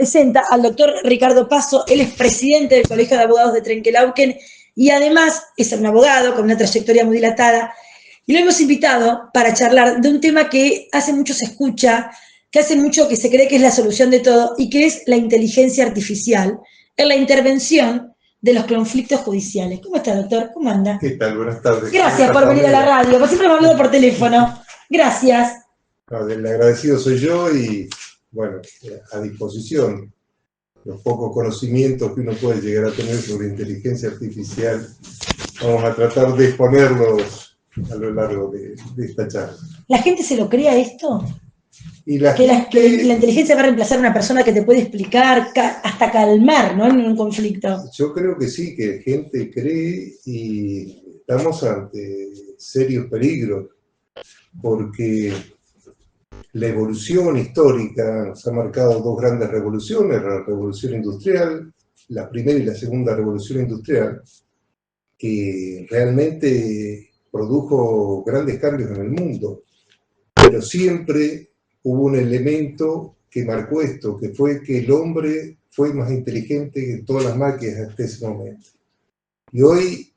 presenta al doctor Ricardo Paso. Él es presidente del Colegio de Abogados de Trenquelauquen y además es un abogado con una trayectoria muy dilatada. Y lo hemos invitado para charlar de un tema que hace mucho se escucha, que hace mucho que se cree que es la solución de todo, y que es la inteligencia artificial en la intervención de los conflictos judiciales. ¿Cómo está, doctor? ¿Cómo anda? ¿Qué tal? Buenas tardes. Gracias por venir a la radio, porque siempre hemos hablado por teléfono. Gracias. No, el agradecido soy yo y, bueno, a disposición. Los pocos conocimientos que uno puede llegar a tener sobre inteligencia artificial, vamos a tratar de exponerlos a lo largo de esta charla. ¿La gente se lo cree a esto? Y que la inteligencia va a reemplazar a una persona que te puede explicar, hasta calmar, ¿no?, en un conflicto. Yo creo que sí, que gente cree, y estamos ante serios peligros, porque la evolución histórica nos ha marcado dos grandes revoluciones: la revolución industrial, la primera y la segunda revolución industrial, que realmente produjo grandes cambios en el mundo, pero siempre hubo un elemento que marcó esto, que fue que el hombre fue más inteligente que todas las máquinas hasta ese momento. Y hoy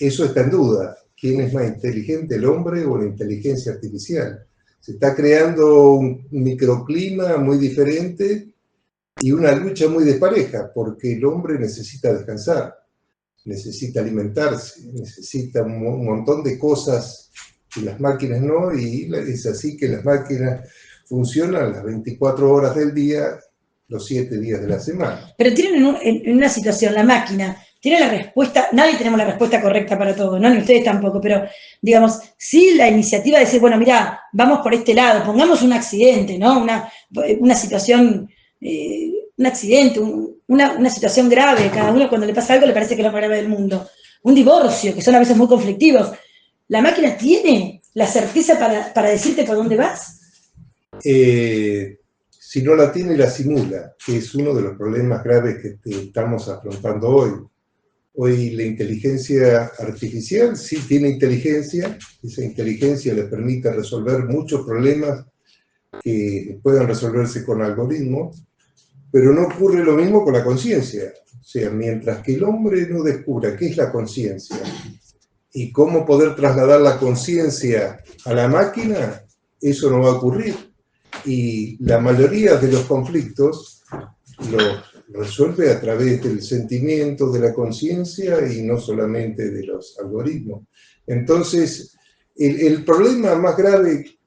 eso está en duda. ¿Quién es más inteligente, el hombre o la inteligencia artificial? Se está creando un microclima muy diferente y una lucha muy despareja, porque el hombre necesita descansar, necesita alimentarse, necesita un montón de cosas que las máquinas no, y es así que las máquinas funcionan las 24 horas del día, los 7 días de la semana. Pero tienen en una situación, la máquina tiene la respuesta, nadie tenemos la respuesta correcta para todo, ¿no? Ni ustedes tampoco, pero digamos, sí, la iniciativa de decir, bueno, mira, vamos por este lado, pongamos un accidente, ¿no? Una situación, un accidente, una situación grave, cada uno cuando le pasa algo le parece que es lo más grave del mundo. Un divorcio, que son a veces muy conflictivos. ¿La máquina tiene la certeza para decirte por dónde vas? Si no la tiene, la simula, que es uno de los problemas graves que estamos afrontando hoy. Hoy la inteligencia artificial sí tiene inteligencia, esa inteligencia le permite resolver muchos problemas que puedan resolverse con algoritmos, pero no ocurre lo mismo con la conciencia. O sea, mientras que el hombre no descubra qué es la conciencia y cómo poder trasladar la conciencia a la máquina, eso no va a ocurrir. Y la mayoría de los conflictos los resuelve a través del sentimiento, de la conciencia y no solamente de los algoritmos. Entonces, el problema más grave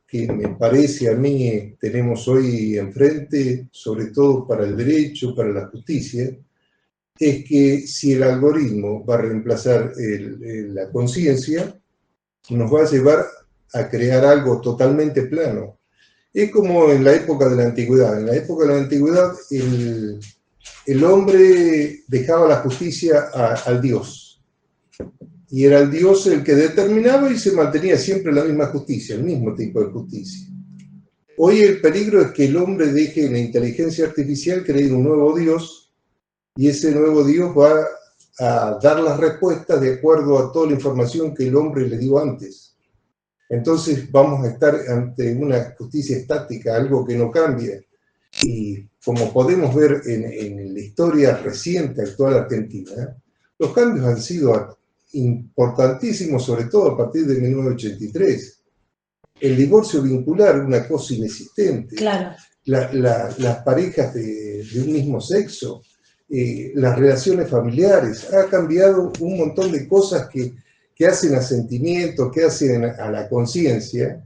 que me parece a mí tenemos hoy enfrente, sobre todo para el derecho, para la justicia, es que si el algoritmo va a reemplazar la conciencia, nos va a llevar a crear algo totalmente plano. Es como en la época de la antigüedad. En la época de la antigüedad, el hombre dejaba la justicia al Dios. Y era el Dios el que determinaba y se mantenía siempre la misma justicia, el mismo tipo de justicia. Hoy el peligro es que el hombre deje en la inteligencia artificial crear un nuevo Dios, y ese nuevo Dios va a dar las respuestas de acuerdo a toda la información que el hombre le dio antes. Entonces vamos a estar ante una justicia estática, algo que no cambia. Y como podemos ver en la historia reciente, actual argentina, los cambios han sido importantísimos, sobre todo a partir de 1983. El divorcio vincular, una cosa inexistente. Claro. Las parejas de un mismo sexo, las relaciones familiares, ha cambiado un montón de cosas que hacen a sentimientos, que hacen a la conciencia,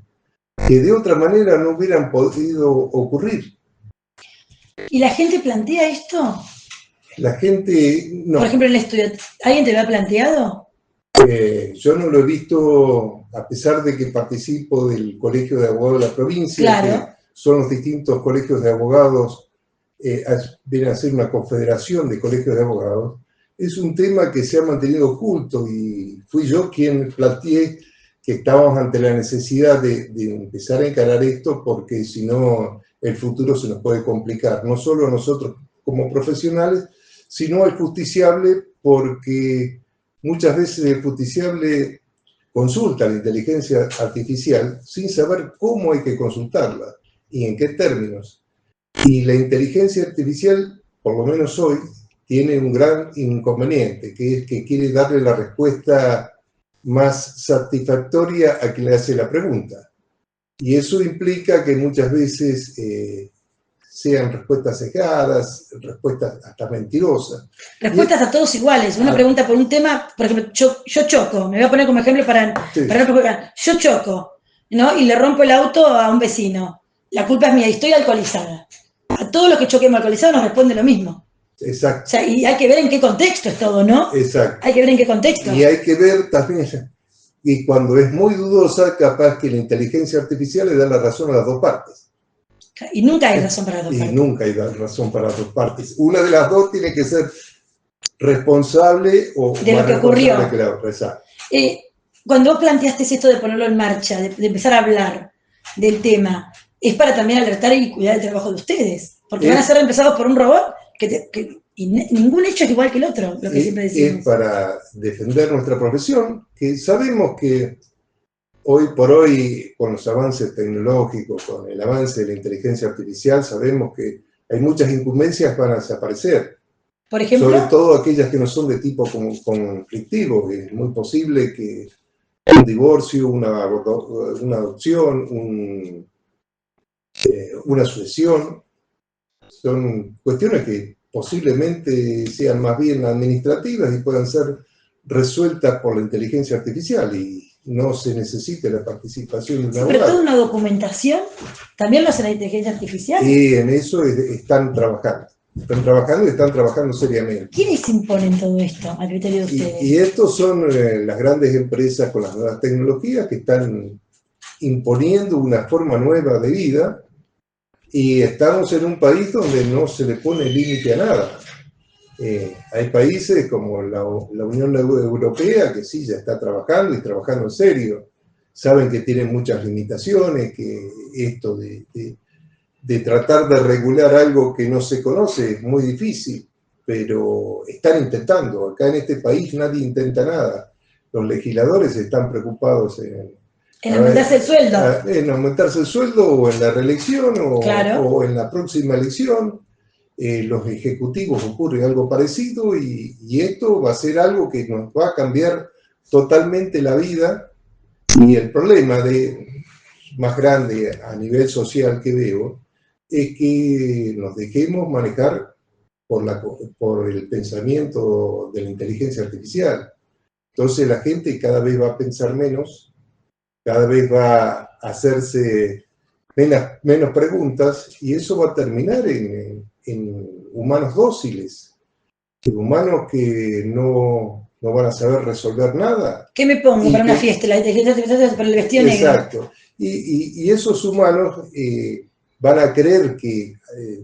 que de otra manera no hubieran podido ocurrir. ¿Y la gente plantea esto? La gente no. Por ejemplo, en el estudio, ¿alguien te lo ha planteado? Yo no lo he visto, a pesar de que participo del Colegio de Abogados de la provincia, claro, que son los distintos colegios de abogados, vienen a ser una confederación de colegios de abogados. Es un tema que se ha mantenido oculto y fui yo quien planteé que estábamos ante la necesidad de empezar a encarar esto, porque si no el futuro se nos puede complicar, no solo a nosotros como profesionales, sino al justiciable, porque muchas veces el justiciable consulta la inteligencia artificial sin saber cómo hay que consultarla y en qué términos. Y la inteligencia artificial, por lo menos hoy, tiene un gran inconveniente, que es que quiere darle la respuesta más satisfactoria a quien le hace la pregunta. Y eso implica que muchas veces sean respuestas sesgadas, respuestas hasta mentirosas. Respuestas a todos iguales. Uno pregunta por un tema, por ejemplo, yo choco, me voy a poner como ejemplo para no, yo choco, ¿no? Y le rompo el auto a un vecino. La culpa es mía y estoy alcoholizada. A todos los que choquemos alcoholizados nos responde lo mismo. Exacto. O sea, y hay que ver en qué contexto es todo, ¿no? Exacto. Hay que ver en qué contexto. Y hay que ver también, y cuando es muy dudosa, capaz que la inteligencia artificial le da la razón a las dos partes. Y nunca hay razón para las dos partes. Y nunca hay razón para las dos partes. Una de las dos tiene que ser responsable o de lo que ocurrió. Que la otra. Exacto. Cuando vos planteaste esto de ponerlo en marcha, de empezar a hablar del tema, es para también alertar y cuidar el trabajo de ustedes. Porque van a ser reemplazados por un robot y ningún hecho es igual que el otro, lo que siempre decimos. Es para defender nuestra profesión, que sabemos que hoy por hoy, con los avances tecnológicos, con el avance de la inteligencia artificial, sabemos que hay muchas incumbencias que van a desaparecer. Por ejemplo, sobre todo aquellas que no son de tipo conflictivo, que es muy posible que un divorcio, una adopción, una sucesión, son cuestiones que posiblemente sean más bien administrativas y puedan ser resueltas por la inteligencia artificial y no se necesite la participación de un abogado. Pero toda una documentación, ¿también lo hace la inteligencia artificial? Y en eso están trabajando. Están trabajando y están trabajando seriamente. ¿Quiénes imponen todo esto a criterio de ustedes? Y estos son las grandes empresas con las nuevas tecnologías que están imponiendo una forma nueva de vida y estamos en un país donde no se le pone límite a nada. Hay países como la Unión Europea que sí ya está trabajando y trabajando en serio. Saben que tienen muchas limitaciones, que esto de tratar de regular algo que no se conoce es muy difícil, pero están intentando. Acá en este país nadie intenta nada. Los legisladores están preocupados en aumentarse el sueldo. En aumentarse el sueldo o en la reelección o en la próxima elección. Los ejecutivos ocurre algo parecido y esto va a ser algo que nos va a cambiar totalmente la vida. Y el problema más grande a nivel social que veo es que nos dejemos manejar por el pensamiento de la inteligencia artificial. Entonces la gente cada vez va a pensar menos, cada vez va a hacerse menos preguntas y eso va a terminar en humanos dóciles, en humanos que no van a saber resolver nada. ¿Qué me pongo para una fiesta? La inteligencia artificial para el vestido negro. Exacto. Y esos humanos van a creer que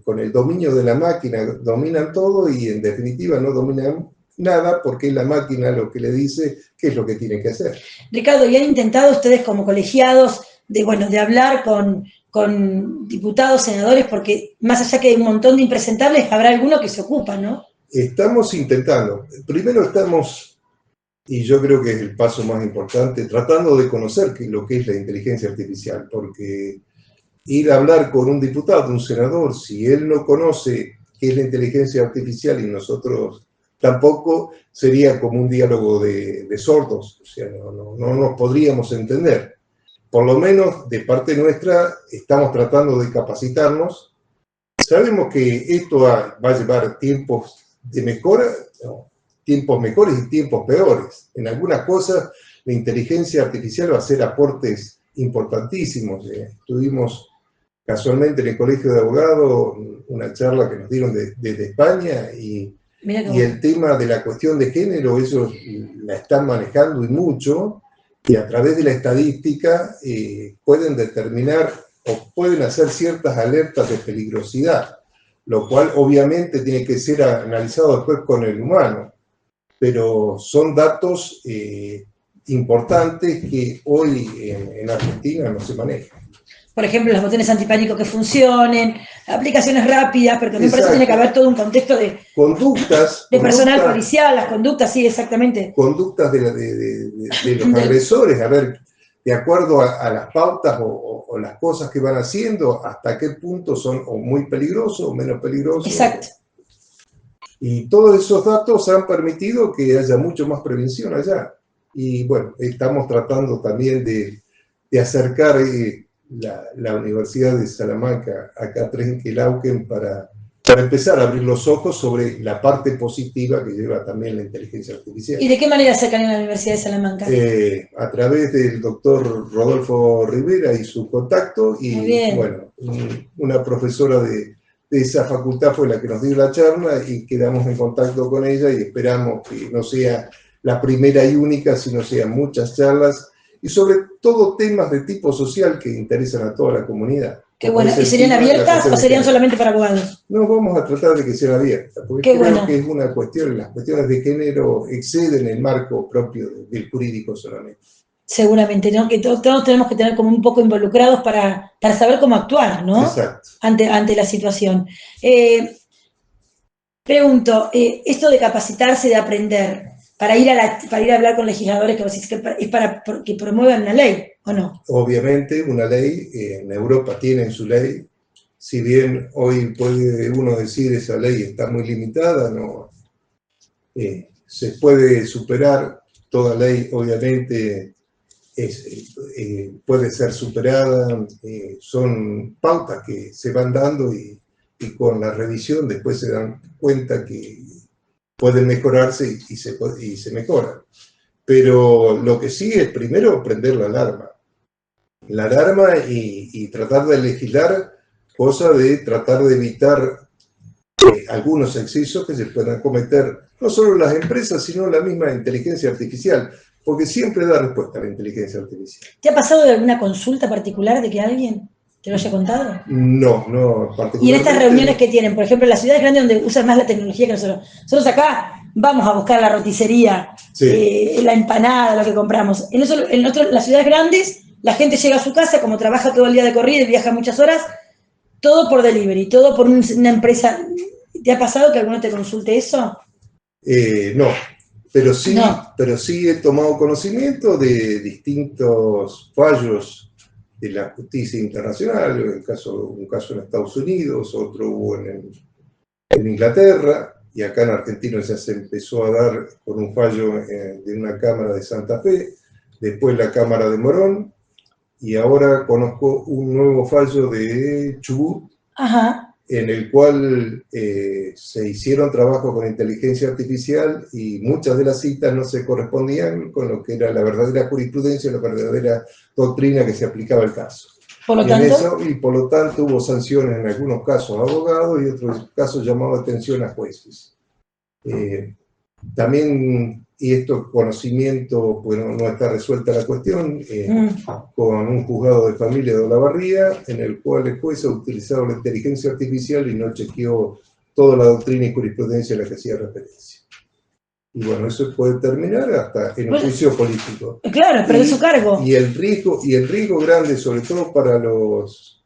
con el dominio de la máquina dominan todo y en definitiva no dominan nada porque es la máquina lo que le dice qué es lo que tienen que hacer. Ricardo, ¿y han intentado ustedes como colegiados de hablar con diputados, senadores? Porque más allá que hay un montón de impresentables, habrá alguno que se ocupa, ¿no? Estamos intentando. Primero estamos, y yo creo que es el paso más importante, tratando de conocer lo que es la inteligencia artificial, porque ir a hablar con un diputado, un senador, si él no conoce qué es la inteligencia artificial y nosotros tampoco, sería como un diálogo de sordos, o sea, no nos podríamos entender. Por lo menos, de parte nuestra, estamos tratando de capacitarnos. Sabemos que esto va a llevar tiempos de mejora, tiempos mejores y tiempos peores. En algunas cosas, la inteligencia artificial va a hacer aportes importantísimos. Tuvimos casualmente en el Colegio de Abogados una charla que nos dieron desde España y el tema de la cuestión de género, ellos la están manejando y mucho, y a través de la estadística pueden determinar o pueden hacer ciertas alertas de peligrosidad, lo cual obviamente tiene que ser analizado después con el humano, pero son datos importantes que hoy en Argentina no se manejan. Por ejemplo, los botones antipánico que funcionen, aplicaciones rápidas, pero también por eso tiene que haber todo un contexto de conductas, personal policial, las conductas, sí, exactamente. Conductas de los agresores, a ver, de acuerdo a las pautas o las cosas que van haciendo, hasta qué punto son o muy peligrosos o menos peligrosos. Exacto. Y todos esos datos han permitido que haya mucho más prevención allá. Y bueno, estamos tratando también de acercar la Universidad de Salamanca acá a Trenquelauquen para empezar a abrir los ojos sobre la parte positiva que lleva también la inteligencia artificial. ¿Y de qué manera acercan a la Universidad de Salamanca? A través del doctor Rodolfo Rivera y su contacto, y bueno, una profesora de esa facultad fue la que nos dio la charla y quedamos en contacto con ella y esperamos que no sea la primera y única, sino sean muchas charlas y sobre todo temas de tipo social que interesan a toda la comunidad. Qué bueno. ¿Y serían abiertas o serían solamente para abogados? No, vamos a tratar de que sean abiertas, porque creo que es una cuestión, las cuestiones de género exceden el marco propio del jurídico solamente. Seguramente, ¿no? Que todos tenemos que tener como un poco involucrados para saber cómo actuar, ¿no? Exacto. Ante la situación. Pregunto, esto de capacitarse, de aprender, para ir a hablar con legisladores, que vos decís que es para que promuevan una ley, ¿o no? Obviamente, una ley, en Europa tienen su ley, si bien hoy puede uno decir esa ley está muy limitada, no, se puede superar, toda ley obviamente puede ser superada, son pautas que se van dando y con la revisión después se dan cuenta que pueden mejorarse y se mejoran. Pero lo que sí es primero prender la alarma. La alarma y tratar de legislar, cosa de tratar de evitar algunos excesos que se puedan cometer, no solo las empresas, sino la misma inteligencia artificial, porque siempre da respuesta a la inteligencia artificial. ¿Te ha pasado de alguna consulta particular de que alguien te lo haya contado? No, particularmente. Y en estas reuniones que tienen, por ejemplo, en las ciudades grandes donde usan más la tecnología que nosotros. Nosotros acá vamos a buscar la roticería, sí, la empanada, lo que compramos. En las ciudades grandes, la gente llega a su casa, como trabaja todo el día de corrida y viaja muchas horas, todo por delivery, todo por una empresa. ¿Te ha pasado que alguno te consulte eso? No, pero sí he tomado conocimiento de distintos fallos de la justicia internacional, un caso en Estados Unidos, otro hubo en Inglaterra, y acá en Argentina ya se empezó a dar por un fallo de una Cámara de Santa Fe, después la Cámara de Morón, y ahora conozco un nuevo fallo de Chubut, en el cual se hicieron trabajos con inteligencia artificial y muchas de las citas no se correspondían con lo que era la verdadera jurisprudencia, la verdadera doctrina que se aplicaba al caso. Por lo tanto hubo sanciones en algunos casos a abogados y otros casos llamados atención a jueces. También, y esto conocimiento, bueno, no está resuelta la cuestión, con un juzgado de familia de Olavarría, en el cual el juez ha utilizado la inteligencia artificial y no chequeó toda la doctrina y jurisprudencia a la que hacía referencia. Y bueno, eso puede terminar hasta en un juicio político. Claro, pero es su cargo. Y el riesgo grande, sobre todo para los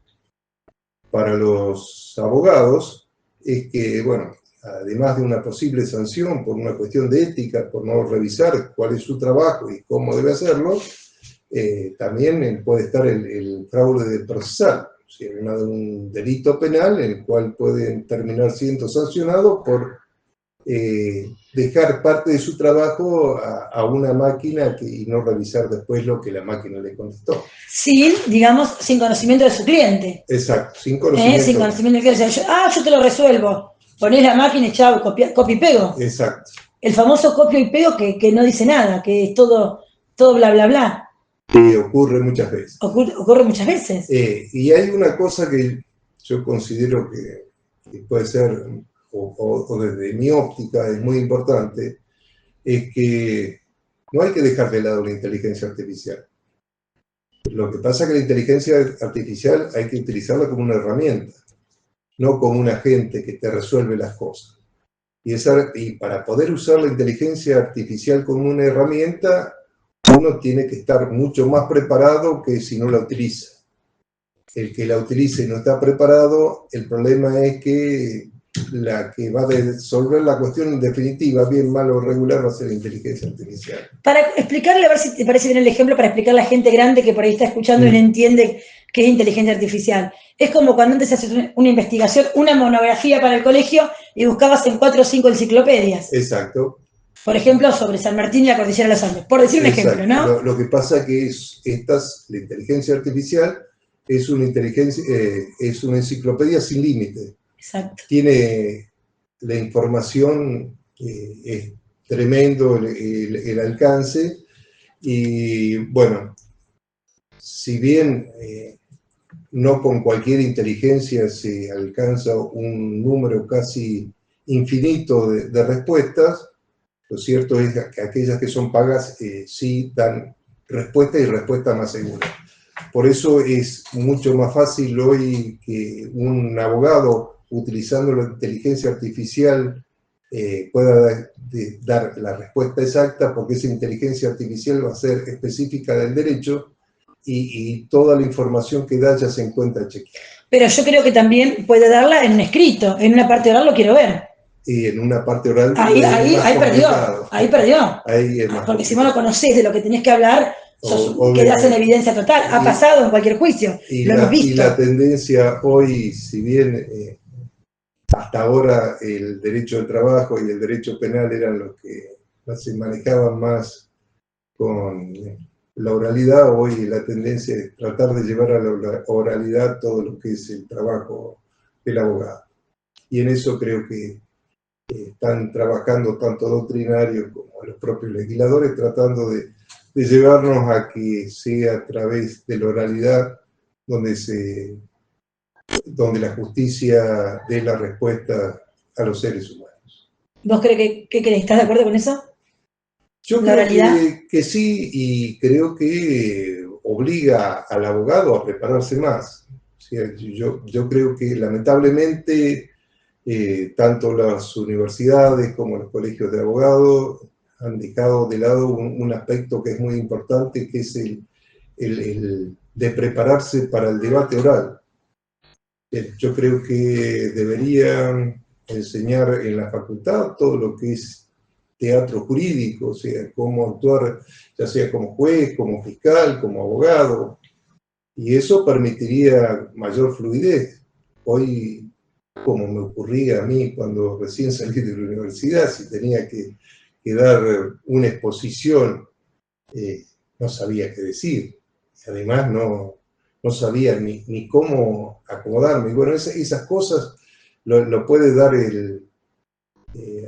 abogados, es que, bueno, además de una posible sanción por una cuestión de ética, por no revisar cuál es su trabajo y cómo debe hacerlo, también puede estar el fraude de procesal, o sea, un delito penal en el cual pueden terminar siendo sancionados por dejar parte de su trabajo a una máquina y no revisar después lo que la máquina le contestó. Sin conocimiento de su cliente. Exacto, sin conocimiento. Sin conocimiento del cliente. Yo te lo resuelvo. Ponés la máquina y chao, copia y pego. Exacto. El famoso copio y pego que no dice nada, que es todo bla, bla, bla. Y ocurre muchas veces. Ocurre muchas veces. Y hay una cosa que yo considero que puede ser, o desde mi óptica es muy importante, es que no hay que dejar de lado la inteligencia artificial. Lo que pasa es que la inteligencia artificial hay que utilizarla como una herramienta, no como un agente que te resuelve las cosas. Y para poder usar la inteligencia artificial como una herramienta, uno tiene que estar mucho más preparado que si no la utiliza. El que la utilice y no está preparado, el problema es que la que va a resolver la cuestión definitiva, bien, mal o regular, va a ser la inteligencia artificial. Para explicarle, a ver si te parece bien el ejemplo, para explicarle a la gente grande que por ahí está escuchando y no entiende qué es inteligencia artificial. Es como cuando antes haces una investigación, una monografía para el colegio y buscabas en 4 o 5 enciclopedias. Exacto. Por ejemplo, sobre San Martín y la cordillera de los Andes. Por decir un ejemplo, ¿no? Lo que pasa que la inteligencia artificial es una enciclopedia sin límite. Exacto. Tiene la información, es tremendo el alcance, y bueno, si bien no con cualquier inteligencia se alcanza un número casi infinito de respuestas, lo cierto es que aquellas que son pagas sí dan respuesta y respuesta más segura. Por eso es mucho más fácil hoy que un abogado, utilizando la inteligencia artificial, pueda dar la respuesta exacta, porque esa inteligencia artificial va a ser específica del derecho y toda la información que da ya se encuentra chequeada. Pero yo creo que también puede darla en un escrito, en una parte oral lo quiero ver. Y en una parte oral ahí perdió. Ahí es más porque si vos no conocés de lo que tenés que hablar, quedás en evidencia total. Ha pasado en cualquier juicio, lo hemos visto. Y la tendencia hoy, si bien hasta ahora el derecho del trabajo y el derecho penal eran los que se manejaban más con la oralidad, hoy la tendencia es tratar de llevar a la oralidad todo lo que es el trabajo del abogado. Y en eso creo que están trabajando tanto doctrinarios como los propios legisladores, tratando de llevarnos a que sea a través de la oralidad donde la justicia dé la respuesta a los seres humanos. ¿Vos crees que estás de acuerdo con eso? Yo creo que sí, y creo que obliga al abogado a prepararse más. O sea, yo creo que lamentablemente tanto las universidades como los colegios de abogados han dejado de lado un aspecto que es muy importante, que es el de prepararse para el debate oral. Yo creo que deberían enseñar en la facultad todo lo que es teatro jurídico, o sea, cómo actuar, ya sea como juez, como fiscal, como abogado, y eso permitiría mayor fluidez. Hoy, como me ocurría a mí cuando recién salí de la universidad, si tenía que dar una exposición, no sabía qué decir. Además, no sabía ni cómo acomodarme. Y bueno, esas cosas lo puede dar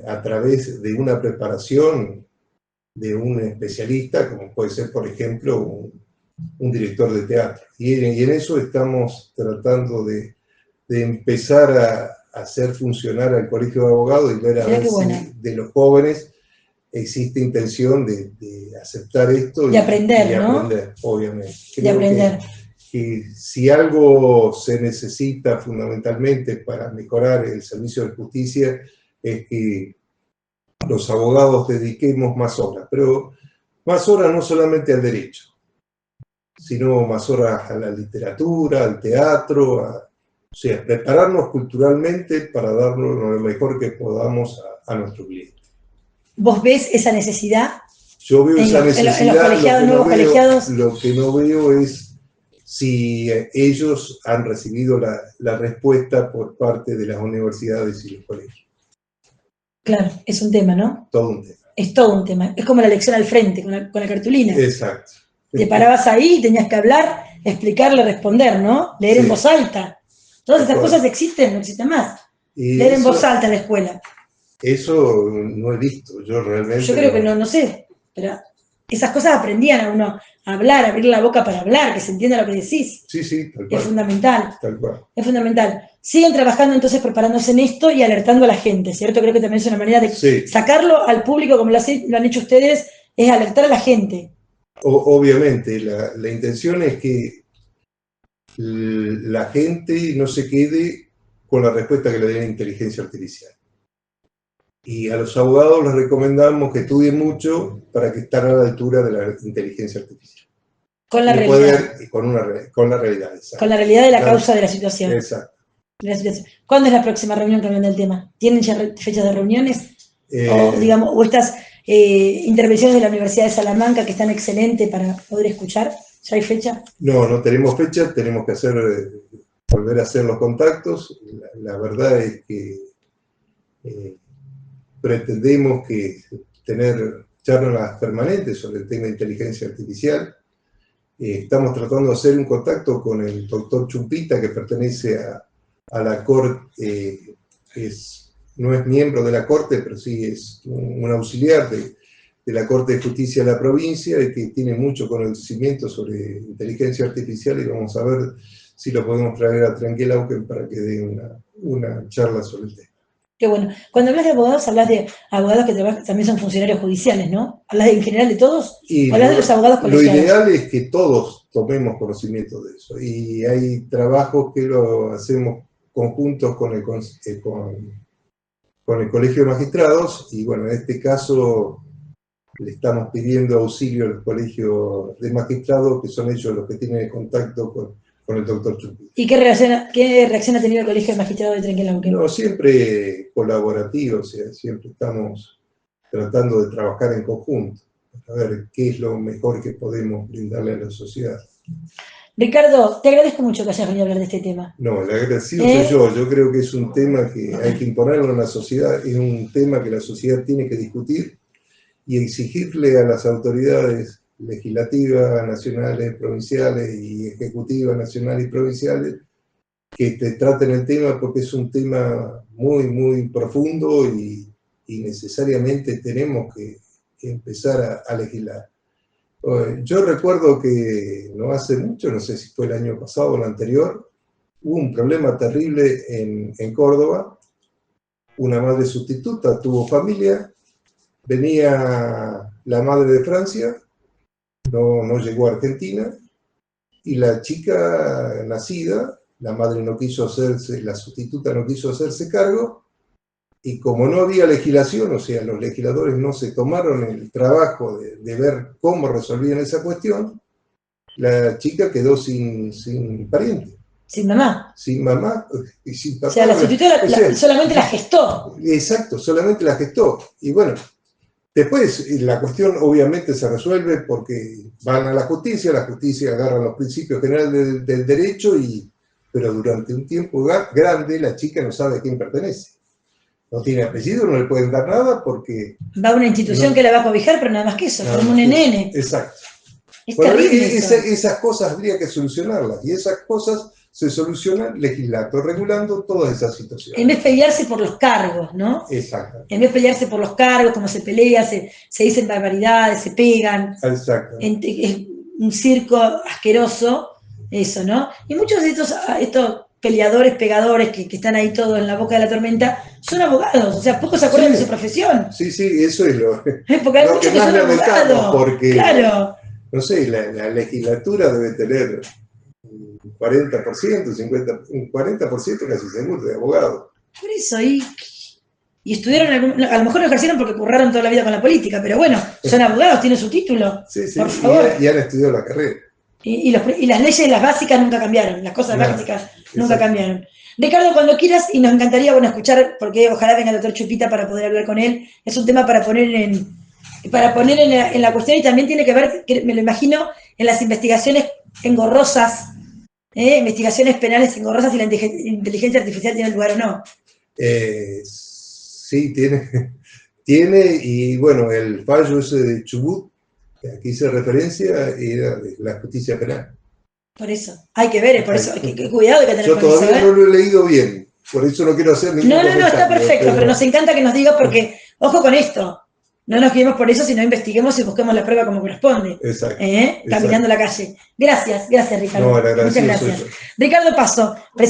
a través de una preparación de un especialista, como puede ser, por ejemplo, un director de teatro. Y en eso estamos tratando de empezar a hacer funcionar al Colegio de Abogados y ver a ver si de los jóvenes existe intención de aceptar esto y aprender, ¿no? Obviamente. Creo de aprender. Que si algo se necesita fundamentalmente para mejorar el servicio de justicia es que los abogados dediquemos más horas, pero más horas no solamente al derecho, sino más horas a la literatura, al teatro, o sea, prepararnos culturalmente para darnos lo mejor que podamos a nuestro cliente. ¿Vos ves esa necesidad? Yo veo esa necesidad. En los colegiados, nuevos colegiados. Lo que no veo es si ellos han recibido la respuesta por parte de las universidades y los colegios. Claro, es un tema, ¿no? Todo un tema. Es todo un tema. Es como la lección al frente, con la cartulina. Exacto. Te parabas ahí y tenías que hablar, explicarle, responder, ¿no? Leer en voz alta. Todas esas cosas existen, no existen más. Leer en voz alta en la escuela. Eso no he visto, yo realmente... Yo creo que no sé, pero esas cosas aprendían a uno a hablar, a abrir la boca para hablar, que se entienda lo que decís. Sí, tal cual. Es fundamental. Tal cual. Es fundamental. Siguen trabajando entonces preparándose en esto y alertando a la gente, ¿cierto? Creo que también es una manera de sacarlo al público, como lo han hecho ustedes, es alertar a la gente. Obviamente, la intención es que la gente no se quede con la respuesta que le dé la inteligencia artificial. Y a los abogados les recomendamos que estudien mucho para que estén a la altura de la inteligencia artificial. Con la realidad. Con la realidad, exacto. Con la realidad de la causa de la situación. Exacto. ¿Cuándo es la próxima reunión, cambiando el tema? ¿Tienen ya fechas de reuniones? O estas intervenciones de la Universidad de Salamanca que están excelentes para poder escuchar. ¿Ya hay fecha? No, no tenemos fecha, tenemos que volver a hacer los contactos. La verdad es que pretendemos tener charlas permanentes sobre el tema de inteligencia artificial. Estamos tratando de hacer un contacto con el doctor Chumpita, que pertenece a la Corte, no es miembro de la Corte, pero sí es un auxiliar de la Corte de Justicia de la provincia y que tiene mucho conocimiento sobre inteligencia artificial, y vamos a ver si lo podemos traer a Trenquelauquen para que dé una charla sobre el tema. Qué bueno. Cuando hablas de abogados que también son funcionarios judiciales, ¿no? ¿Hablas en general de todos? ¿O hablas de los abogados colegiados? Lo ideal es que todos tomemos conocimiento de eso. Y hay trabajos que lo hacemos conjuntos con el Colegio de Magistrados, y bueno, en este caso le estamos pidiendo auxilio a los colegios de magistrados, que son ellos los que tienen el contacto con el doctor Chumpita. ¿Y qué reacción ha tenido el Colegio de Magistrados de Trenquelauquen? No, siempre colaborativo, o sea, siempre estamos tratando de trabajar en conjunto, para ver qué es lo mejor que podemos brindarle a la sociedad. Ricardo, te agradezco mucho que hayas venido a hablar de este tema. No, el agradecido soy yo creo que es un tema que hay que imponerlo en la sociedad, es un tema que la sociedad tiene que discutir y exigirle a las autoridades legislativas, nacionales, provinciales y ejecutivas, nacionales y provinciales, que traten el tema, porque es un tema muy, muy profundo y necesariamente tenemos que empezar a legislar. Yo recuerdo que no hace mucho, no sé si fue el año pasado o el anterior, hubo un problema terrible en Córdoba. Una madre sustituta tuvo familia, venía la madre de Francia, no llegó a Argentina, y la chica nacida, la madre no quiso la sustituta no quiso hacerse cargo, y como no había legislación, o sea, los legisladores no se tomaron el trabajo de ver cómo resolvían esa cuestión, la chica quedó sin pariente. Sin mamá. Sin mamá y sin papá. O sea, la sustituta solamente la gestó. Exacto, solamente la gestó. Y bueno, después la cuestión obviamente se resuelve porque van a la justicia agarra los principios generales del derecho, pero durante un tiempo grande la chica no sabe a quién pertenece. No tiene apellido, no le pueden dar nada porque... Va a una institución que la va a cobijar, pero nada más que eso, como un nene. Exacto. Es terrible esas cosas habría que solucionarlas, y esas cosas se solucionan legislando, regulando todas esas situaciones. En vez de pelearse por los cargos, ¿no? Exacto. En vez de pelearse por los cargos, como se pelea, se dicen barbaridades, se pegan. Exacto. Es un circo asqueroso, eso, ¿no? Y muchos de estos peleadores, pegadores, que están ahí todos en la boca de la tormenta, son abogados, o sea, pocos se acuerdan de su profesión. Sí, eso es lo porque hay muchos que son abogados, porque, claro. No sé, la legislatura debe tener un 40%, un 40% casi seguro de abogados. Por eso, y estudiaron, a lo mejor lo ejercieron porque curraron toda la vida con la política, pero bueno, son abogados, tienen su título, sí, por favor. Y han estudiado la carrera. Y las leyes las básicas nunca cambiaron, las cosas básicas nunca cambiaron. Ricardo, cuando quieras, y nos encantaría escuchar, porque ojalá venga el doctor Chumpita para poder hablar con él, es un tema para poner en la cuestión, y también tiene que ver, me lo imagino, en las investigaciones engorrosas, investigaciones penales engorrosas, si la inteligencia artificial tiene lugar o no. Sí, tiene, y bueno, el fallo ese de Chubut, que aquí hice referencia, era de la justicia penal. Por eso, hay que ver, por eso, qué cuidado hay que tener con eso. Yo todavía no lo he leído bien, por eso no quiero hacer ningún comentario. No, está perfecto, pero nos encanta que nos digas, porque, ojo con esto, no nos guiemos por eso, sino investiguemos y busquemos la prueba como corresponde. Exacto. Caminando la calle. Gracias, Ricardo. No, el agradecido muchas gracias. soy yo. Ricardo Paso, presidente